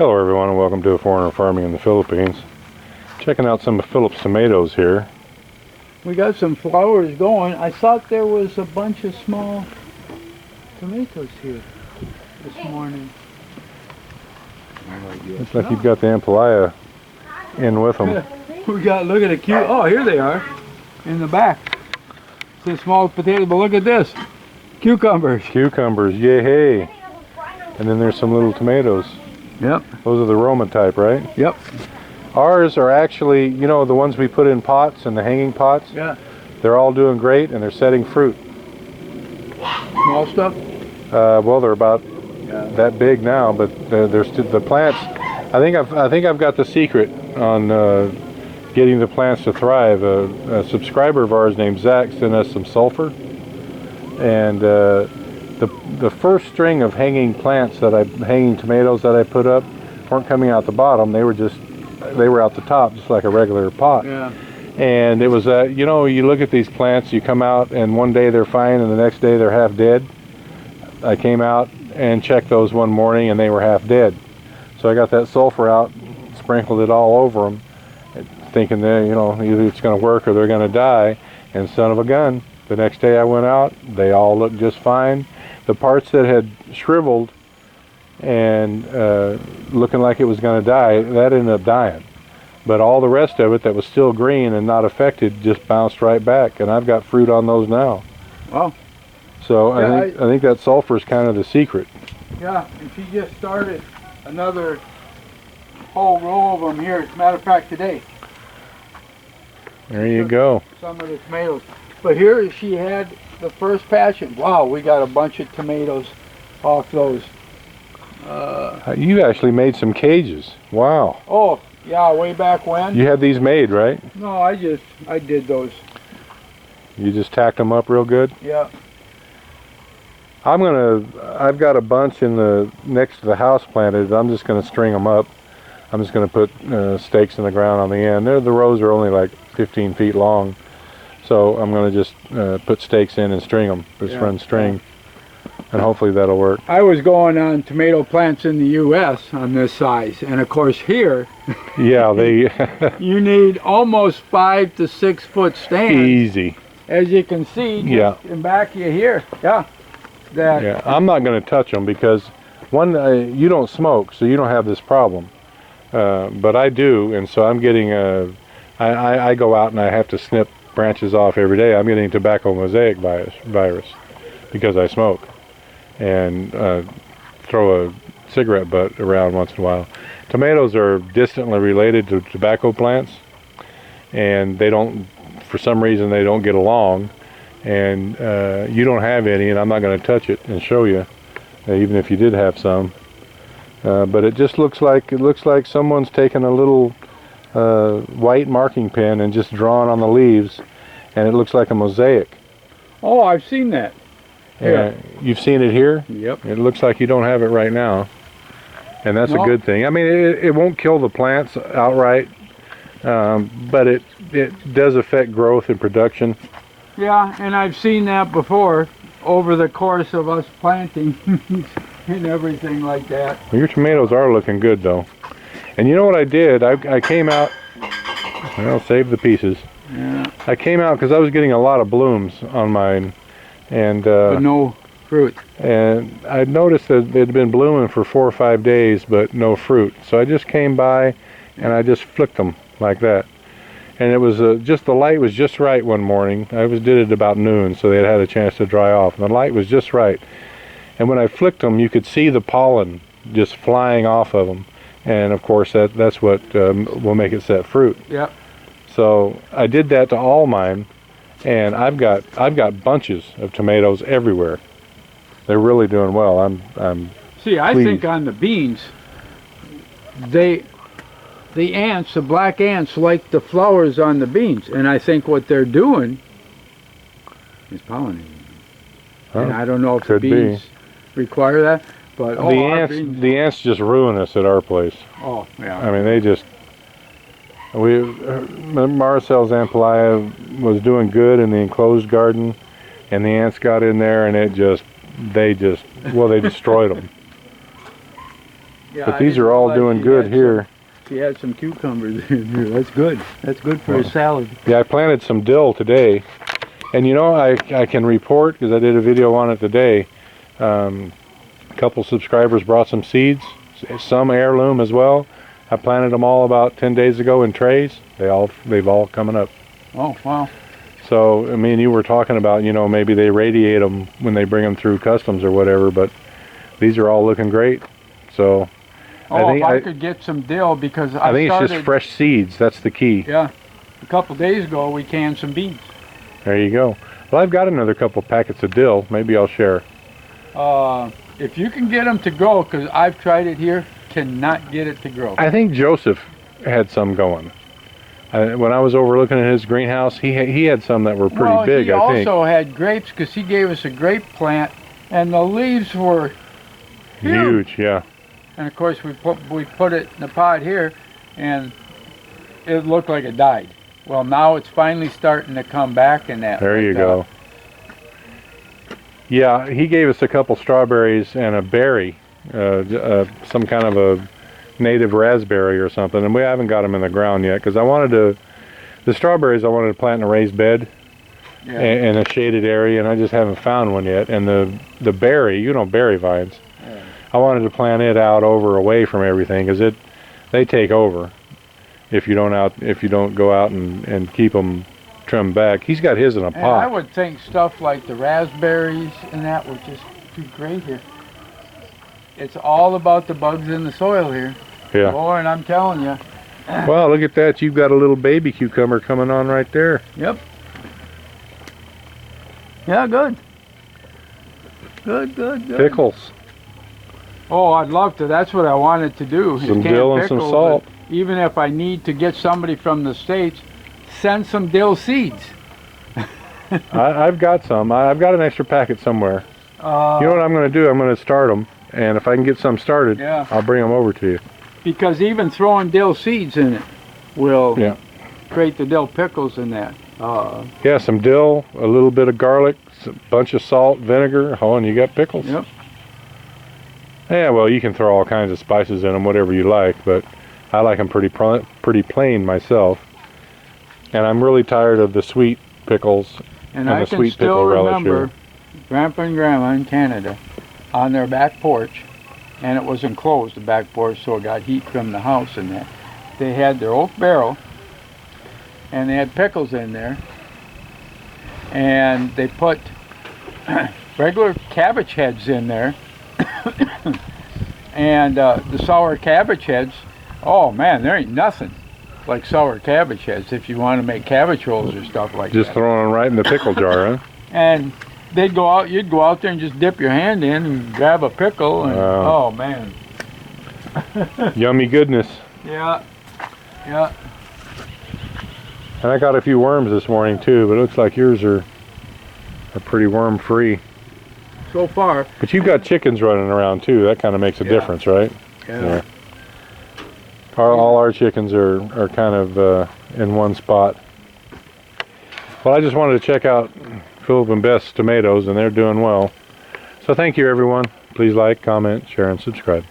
Hello everyone and welcome to Foreigner Farming in the Philippines. Checking out some of Philip's tomatoes here. We got some flowers going. I thought there was a bunch of small tomatoes here this morning. Looks like you've got the ampelaya in with them. We got, look at the cute, oh here they are in the back. Some small potatoes, but look at this. Cucumbers. Cucumbers, yay! And then there's some little tomatoes. Yep. Those are the Roma type, right? Yep. Ours are actually, you know, the ones we put in pots and the hanging pots? Yeah. They're all doing great and they're setting fruit. Small stuff? Well, they're about that big now, but they're still, the plants, I think I've got the secret on getting the plants to thrive. A subscriber of ours named Zach sent us some sulfur, and the first string of hanging plants hanging tomatoes that I put up weren't coming out the bottom. They were out the top, just like a regular pot. Yeah. And it was you know, you look at these plants, you come out and one day they're fine and the next day they're half dead. I came out and checked those one morning and they were half dead. So I got that sulfur out, sprinkled it all over them, thinking that, you know, either it's going to work or they're going to die. And son of a gun, the next day I went out, they all looked just fine. The parts that had shriveled and looking like it was going to die, that ended up dying. But all the rest of it that was still green and not affected just bounced right back, and I've got fruit on those now. Wow. So yeah, I think that sulfur is kind of the secret. Yeah, and she just started another whole row of them here. As a matter of fact, today. There you go. Some of the tomatoes. But here she had the first patch. Wow, we got a bunch of tomatoes off those. You actually made some cages. Wow. Oh, yeah, way back when. You had these made, right? No, I did those. You just tacked them up real good? Yeah. I've got a bunch next to the house planted. I'm just gonna string them up. I'm just gonna put stakes in the ground on the end. The rows are only like 15 feet long. So I'm gonna just put stakes in and string them. Just run string. And hopefully that'll work. I was going on tomato plants in the U.S. on this size, and of course here, yeah, you need almost 5 to 6 foot stands. Easy. As you can see, in back of you here, yeah, I'm not going to touch them because one, you don't smoke, so you don't have this problem, but I do, and so I'm getting I go out and I have to snip branches off every day. I'm getting tobacco mosaic virus because I smoke and throw a cigarette butt around once in a while. Tomatoes are distantly related to tobacco plants, and they don't, for some reason, they don't get along. And you don't have any, and I'm not going to touch it and show you, even if you did have some. But it just looks like someone's taken a little white marking pen and just drawn on the leaves, and it looks like a mosaic. Oh, I've seen that. Yeah, you've seen it here? Yep. It looks like you don't have it right now, and that's a good thing. I mean, it won't kill the plants outright, but it does affect growth and production. Yeah, and I've seen that before over the course of us planting and everything like that. Well, your tomatoes are looking good though. And you know what I did? I came out, well, save the pieces. Yeah. I came out because I was getting a lot of blooms on mine, and but no fruit. And I noticed that it had been blooming for 4 or 5 days, but no fruit. So I just came by and I just flicked them like that. And it was just, the light was just right one morning. I did it about noon, so they had a chance to dry off. And the light was just right. And when I flicked them, you could see the pollen just flying off of them. And of course, that's what will make it set fruit. Yep. So I did that to all mine, and I've got bunches of tomatoes everywhere. They're really doing well. I'm See, I pleased. think on the beans, the ants, the black ants, like the flowers on the beans, and I think what they're doing is pollinating. And I don't know if the beans require that, but the ants just ruin us at our place. Oh, yeah. I mean, Marcel's ampelaya was doing good in the enclosed garden, and the ants got in there, and they destroyed them. Yeah, but I these didn't are all realize doing you good had here. She had some cucumbers in here. That's good. That's good for a salad. Yeah, I planted some dill today. And you know, I can report, because I did a video on it today, a couple subscribers brought some seeds, some heirloom as well. I planted them all about 10 days ago in trays. They've all coming up. Oh, wow. So, I mean, you were talking about, you know, maybe they radiate them when they bring them through customs or whatever, but these are all looking great. So, I could get some dill, because I think it's just fresh seeds. That's the key. Yeah. A couple days ago, we canned some beans. There you go. Well, I've got another couple packets of dill. Maybe I'll share. If you can get them to grow, because I've tried it here, cannot get it to grow. I think Joseph had some going. When I was overlooking at his greenhouse, he had some that were pretty big, I think. He also had grapes, because he gave us a grape plant, and the leaves were huge. Yeah. And of course, we put it in the pot here, and it looked like it died. Well, now it's finally starting to come back in that. There you go. Yeah, he gave us a couple strawberries and a berry, some kind of a native raspberry or something, and we haven't got them in the ground yet, because the strawberries I wanted to plant in a raised bed, in a shaded area, and I just haven't found one yet. And the berry, you know, berry vines, I wanted to plant it out away from everything, because they take over if you don't go out and keep them trimmed back. He's got his in a pot. I would think stuff like the raspberries and that would just do great here. It's all about the bugs in the soil here. Yeah. Boy, and I'm telling you. Well, look at that. You've got a little baby cucumber coming on right there. Yep. Yeah, good. Good. Pickles. Oh, I'd love to. That's what I wanted to do. Some dill and some salt. Even if I need to get somebody from the States, send some dill seeds. I've got some. I've got an extra packet somewhere. You know what I'm going to do? I'm going to start them, and if I can get some started, I'll bring them over to you. Because even throwing dill seeds in it will create the dill pickles in that. Yeah, some dill, a little bit of garlic, a bunch of salt, vinegar, and you got pickles. Yep. Yeah, well, you can throw all kinds of spices in them, whatever you like, but I like them pretty plain myself. And I'm really tired of the sweet pickles and the sweet pickle relish. I can still remember Grandpa and Grandma in Canada on their back porch, and it was enclosed, the back porch, so it got heat from the house and that. They had their oak barrel, and they had pickles in there, and they put regular cabbage heads in there, and the sour cabbage heads, oh man, there ain't nothing like sour cabbage heads if you want to make cabbage rolls or stuff like that. Just throwing them right in the pickle jar, huh? And you'd go out there and just dip your hand in and grab a pickle, and oh man. Yummy goodness. Yeah. And I got a few worms this morning too, but it looks like yours are pretty worm free. So far. But you've got chickens running around too. That kind of makes a difference, right? Yeah. All our chickens are kind of in one spot. Well, I just wanted to check out Phillip and Beth's tomatoes, and they're doing well. So thank you, everyone. Please like, comment, share, and subscribe.